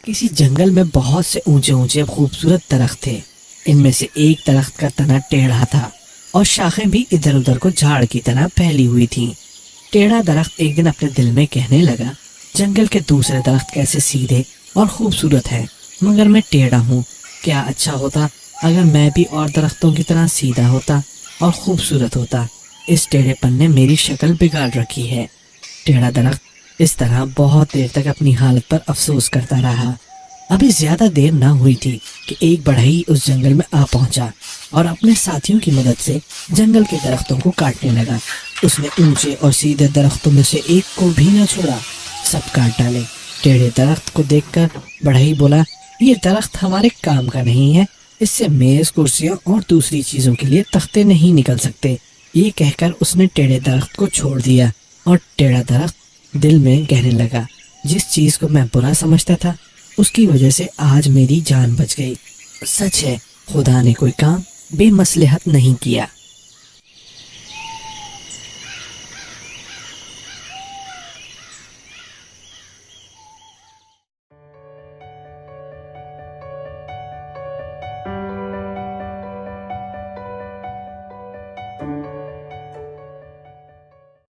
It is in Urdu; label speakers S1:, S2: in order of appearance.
S1: کسی جنگل میں بہت سے اونچے اونچے خوبصورت درخت تھے۔ ان میں سے ایک درخت کا تنا ٹیڑھا تھا اور شاخیں بھی ادھر ادھر کو جھاڑ کی طرح پھیلی ہوئی تھیں۔ ٹیڑھا درخت ایک دن اپنے دل میں کہنے لگا، جنگل کے دوسرے درخت کیسے سیدھے اور خوبصورت ہیں، مگر میں ٹیڑھا ہوں۔ کیا اچھا ہوتا اگر میں بھی اور درختوں کی طرح سیدھا ہوتا اور خوبصورت ہوتا۔ اس ٹیڑھے پن نے میری شکل بگاڑ رکھی ہے۔ ٹیڑھا درخت اس طرح بہت دیر تک اپنی حالت پر افسوس کرتا رہا۔ ابھی زیادہ دیر نہ ہوئی تھی کہ ایک بڑھئی اس جنگل میں آ پہنچا اور اپنے ساتھیوں کی مدد سے جنگل کے درختوں کو کاٹنے لگا۔ اس نے اونچے اور سیدھے درختوں میں سے ایک کو بھی نہ چھوڑا، سب کاٹ ڈالے۔ ٹیڑھے درخت کو دیکھ کر بڑھئی بولا، یہ درخت ہمارے کام کا نہیں ہے، اس سے میز، کرسیاں اور دوسری چیزوں کے لیے تختے نہیں نکل سکتے۔ یہ کہہ کر اس نے ٹیڑھے درخت کو چھوڑ دیا اور ٹیڑھا درخت دل میں کہنے لگا، جس چیز کو میں برا سمجھتا تھا اس کی وجہ سے آج میری جان بچ گئی۔ سچ ہے، خدا نے کوئی کام بے مصلحت نہیں کیا۔